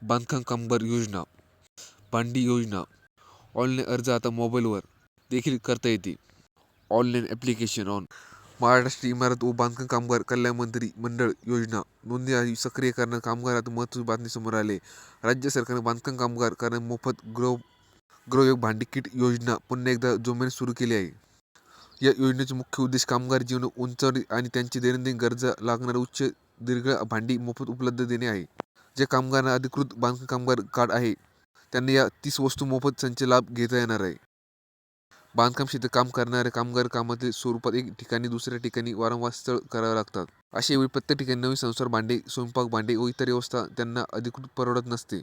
बांधकाम कामगार योजना, भांडी योजना. ऑनलाईन अर्ज आता मोबाईलवर देखील करता येते. ऑनलाईन ॲप्लिकेशन ऑन महाराष्ट्र इमारत व बांधकाम कामगार कल्याण मंत्री मंडळ योजना नोंदणी आणि सक्रिय करणाऱ्या कामगारात महत्त्वाची बातमी समोर आली. राज्य सरकारने बांधकाम कामगार करणाऱ्या मोफत गृहयोग भांडी किट योजना पुन्हा एकदा जोमाने सुरू केली आहे. या योजनेचा मुख्य उद्देश कामगार जीवन उंचावणे आणि त्यांची दैनंदिन गरजा लागणारे उच्च दीर्घ भांडी मोफत उपलब्ध देणे आहे. जे कामगारांना अधिकृत बांधकाम कामगार कार्ड आहे त्यांना या 30 वस्तू मोफत संच लाभ घेता येणार आहे. बांधकाम क्षेत्रात काम करणारे कामगार कामातील स्वरूपात एक ठिकाणी दुसऱ्या ठिकाणी वारंवार स्थळ करावे लागतात. अशा वेळी प्रत्येक ठिकाणी नवीन संसार भांडे, स्वयंपाक भांडे व इतर व्यवस्था त्यांना अधिकृत परवडत नसते.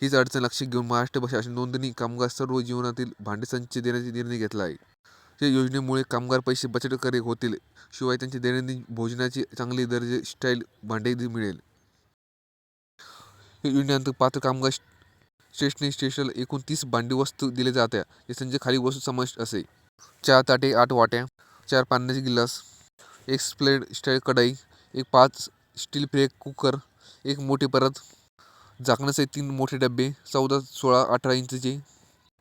हीच अडचण लक्षात घेऊन महाराष्ट्र शासन नोंदणी कामगार सर्व जीवनातील भांडे संच देण्याचा निर्णय घेतला आहे. या योजनेमुळे कामगार पैसे बचत करे होतील, शिवाय त्यांचे दैनंदिन भोजनाचे चांगले दर्जे स्टाईल भांडे मिळेल. या योजनेअंतर्गत पात्र कामगार स्टेशनरी स्टेशनला एकूण 30 भांडी वस्तू दिल्या जात्या. या संच खाली वस्तू समाविष्ट असे: 4 ताटे, 8 वाट्या, 4 पाण्याचे गिलास, 1 स्प्लेंड स्टाईल कढई, 1 5 स्टील फ्लेक कुकर, 1 मोठी परत, झाकणासहित 3 मोठे डबे 14, 16, 18 इंचचे,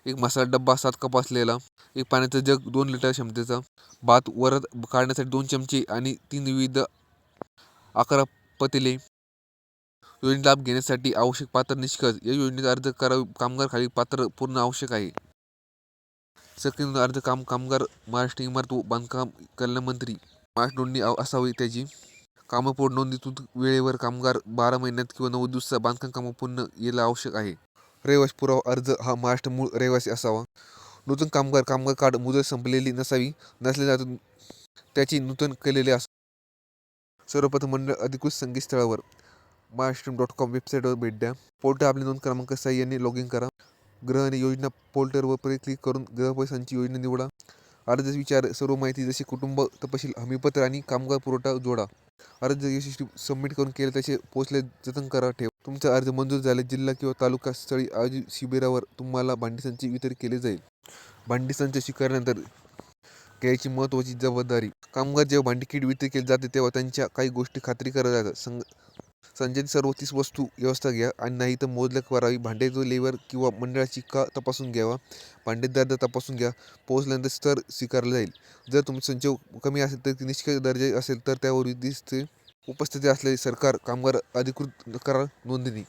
1 मसाला डब्बा 7 कप असलेला, 1 पाण्याचा जग 2 लिटर क्षमतेचा, भात वरद काढण्यासाठी 2 चमचे आणि 3 विविध आकार पतेले. योजनेचा लाभ घेण्यासाठी आवश्यक पात्र निष्कर्ष. या योजनेचा अर्ज करावी कामगार खालील पात्र पूर्ण आवश्यक आहे. सक्रिय अर्ज कामगार महाराष्ट्र इमारत व बांधकाम कल्याण मंत्री महाराष्ट्र नोंदणी असावी. त्याची कामपूर्ण नोंदणीतून वेळेवर कामगार 12 महिन्यात किंवा 90 दिवसात बांधकाम काम पूर्ण येणं आवश्यक आहे. रहिवासी पुरावा अर्ज हा महाराष्ट्र मूळ रहिवासी असावा. नूतन कामगार कार्ड मुदत संपलेली नसावी. नसल्यास त्याची नूतन केलेले असावे. सर्वप्रथम मंडळ अधिकृत संकेतस्थळावर महाराष्ट्र.com वेबसाईटवर भेट द्या. पोर्टल आपली नोंद क्रमांक साहाय्याने लॉग इन करा. गृह आणि योजना पोर्टलवर क्लिक करून गृहपैशांची योजना निवडा. अर्ज विचार सर्व माहिती जसे कुटुंब तपशील, हमीपत्र आणि कामगार पुरवठा जोडा. अर्ज यशस्वी सबमिट करून केले त्याचे पोचले जतन करा ठेवा. तुमचा अर्ज मंजूर झाले जिल्हा किंवा तालुका स्थळी आयोजित शिबिरावर तुम्हाला भांडी संच वितरित केले जाईल. भांडी संच स्वीकारल्यानंतर घ्यायची महत्त्वाची जबाबदारी. कामगार जेव्हा भांडी किट वितरित केले जाते तेव्हा त्यांच्या काही गोष्टी खात्री कराव्या लागतात. संचातील सर्व 30 वस्तू व्यवस्था घ्या आणि नाही तर मोजल्या करावी. भांड्याचा लेवर किंवा मंडळाची का तपासून घ्यावा. भांडे दर्जा तपासून घ्या. पोहोचल्यानंतर स्तर स्वीकारला जाईल. जर तुमचा संच कमी असेल तर निष्क्रिय दर्जा असेल तर त्यावर उपस्थिती असलेले सरकार कामगार अधिकृत करार नोंदणी